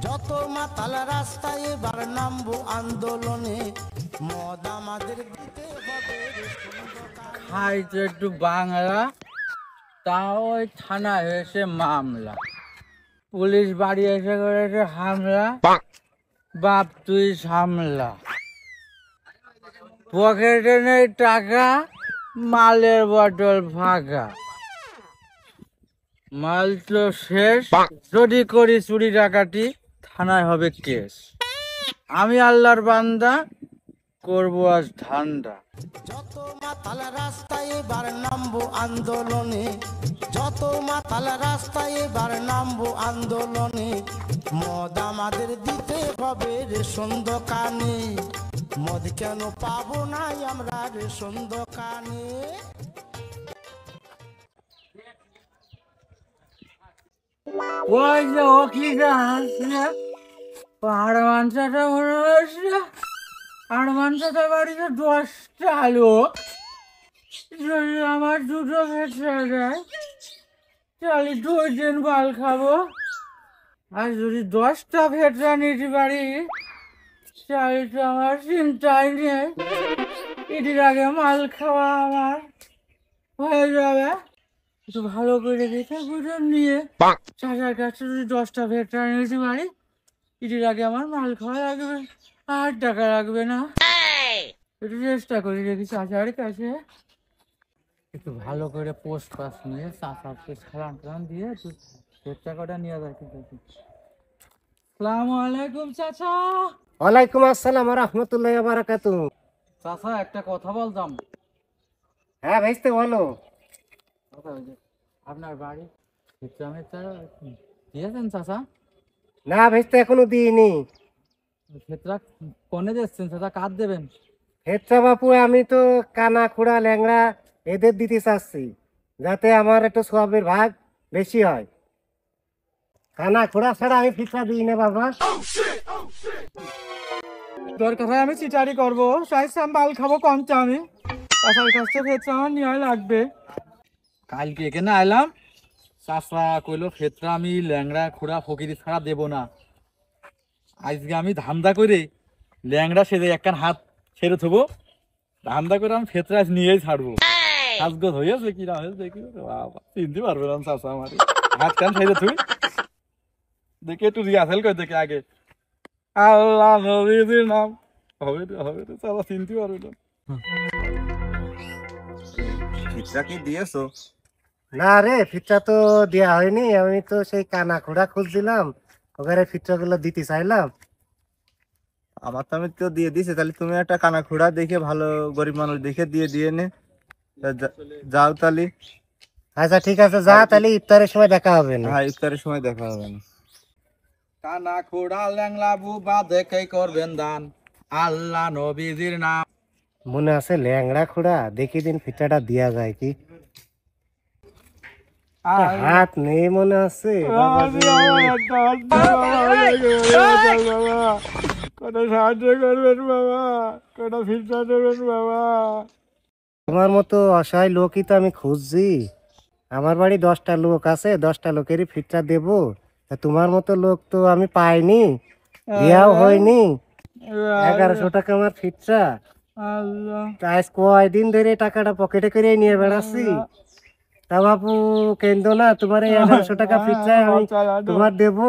যত মাতাল রাস্তায় এবার নামবো আন্দোলনে, মদ আমাদের দিতে হবে। খাইছে একটু বাংলা, তাও ওই থানায় এসে মামলা, পুলিশ বাড়ি এসে করেছে হামলা। বাপ তুই সামলা, পকেটে নেই টাকা, মালের বটল ফাঁকা, মাল তো শেষ, যদি করি চুরি ডাকাতি থানায় হবে কেস। আমি আল্লাহর বান্দা, করবো আজ ধান্দা। যত মাতাল রাস্তায় এবার নামবো আন্দোলনে, যত মাতাল রাস্তায় এবার নামবো আন্দোলনে, মদ আমাদের দিতে হবে রেশন দোকানে। মদ কেন পাবো না আমরা রেশন দোকানে? ওই যে ওকিটা আসছে, পাহাড় মাংসটা মনে হচ্ছে, আর মাংসটা বাড়িতে 10টা লোক, যদি আমার 2টো ভেতরে দেয় তাহলে 2 দিন মাল খাবো। আর যদি 10টা ভেতরা নিতে পারি তাহলে তো আমার চিন্তাই নেই, এটির আগে মাল খাওয়া আমার হয়ে যাবে। একটু ভালো করে দেখে বুঝে নিয়ে চাচার কাছে যদি 10টা ভেতরা নিতে পারি, এটির আগে আমার মাল খাওয়া লাগবে, আর টাকা লাগবে না। একটু চেষ্টা করি দেখি চাচার কাছে, একটু ভালো করে পোস্ট পাস নিয়ে চাচাকে সালাম টালাম দিয়ে একটু ভেতরা কটা নিয়ে যাচ্ছি। আসসালামু আলাইকুম চাচা। ওয়ালাইকুম আসসালাম ওয়া রাহমাতুল্লাহি ওয়া বারাকাতুহু। চাচা একটা কথা বলতাম। হ্যাঁ ভাইস্তে বলো। আপনার বাড়ি দিয়েছেন চাচা? না ভাইস্তে এখনো দিইনি। ক্ষেত্রা কোনে দিচ্ছেন চাচা, কার দেবেন? হেচ্ছা বাপু, আমি তো কানা খুড়া ল্যাংড়া এদের দিতে চাচ্ছি, যাতে আমার একটু সওয়াবের ভাগ বেশি হয়। কানা খুড়া ছাড়া আমি ফিসা দিই না বাবা। দরকার হয় আমি চিটারি করবো, চাইছি আমি মাল খাবো কম চামি, চাচার কাছে ক্ষেত্রে আমার নেওয়া লাগবে। কালকে এখানে আইলাম, চাচা কইলো ক্ষেত্রে আমি ল্যাংড়া খুড়া ফকিরি ছাড়া দেবো না। আজকে আমি ধান্দা করে ল্যাংড়া সেজে একখান হাত ছেড়ে থবো, ধান্দা করে আমি ক্ষেত্রে আজ নিয়েই ছাড়বো। সাজগোজ হয়েছে কিনা হয়েছে দেখি, বাবা চিনতে পারবে না চাচা আমার হাত কান ছেড়ে থুই। দেখি একটু রিহার্সেল করে দেখি আগে, আল্লাহ নবীর নাম, হবে হবে চাচা চিনতে পারবে না। ফিতরা কি দিয়েছো? না রে, ফিতরা তো দেওয়া হয়নি। আমি তো সেই কানা খুড়া খুঁজছিলাম, ওখানে ফিতরা গুলো দিতে চাইলাম। আমার তো আমি তো দিয়ে দিছি, তাহলে তুমি একটা কানা খুড়া দেখে ভালো গরিব মানুষ দেখে দিয়ে নে। যাও তাহলে। আচ্ছা ঠিক আছে, যা তাহলে ইফতারের সময় দেখা হবে না। হ্যাঁ, ইফতারের সময় দেখা হবে না। কানা খোড়া ল্যাংলা বুবা দেখে করবেন দান, আল্লাহ নবীজির নাম। মনে আছে ল্যাংড়া খুড়া, দেখি দিন ফিতরাটা দেওয়া যায় কি। হাত নেই মনে আছে। কোনো সাহায্য করবেন বাবা, কোনো ফিরতা দেবেন বাবা। তোমার মতো অসহায় লোকই তো আমি খুঁজছি। আমার বাড়ি 10টা লোক আছে, 10টা লোকেরই ফিতরা দেব। তা তোমার মতো লোক তো আমি পাইনি, দেওয়াও হয়নি। 1100 টাকা আমার ফিতরা। আজ কয়দিন ধরে টাকাটা পকেটে করে নিয়ে বেড়াচ্ছি। তা বাপু কেন্দ্র না, তোমার এই 1100 টাকা ফিতরা আমি তোমার দেবো।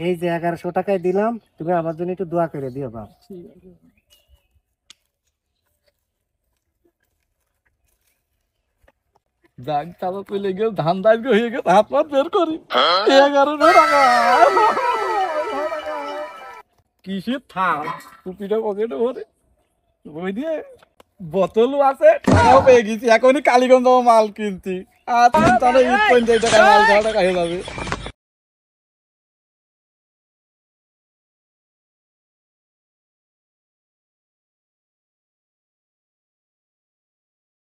এই যে 1100 টাকায় দিলাম, তুমি আমার জন্য একটু দোয়া করে দিও বাপ। ব্যাগ চালা চলে গেল, ধান দাস হয়ে গেছে, হাত পাত বের করি। 1100 টাকা কিসের থাম, টুপিটা পকেটে ভরে বই দিয়ে বোতলও আছে, টাকাও পেয়ে গেছি। এখনই কালীগঞ্জ মাল কিনছি, আর চিন্তা নেই, 50 টাকা মাল 10 টাকা হয়ে যাবে।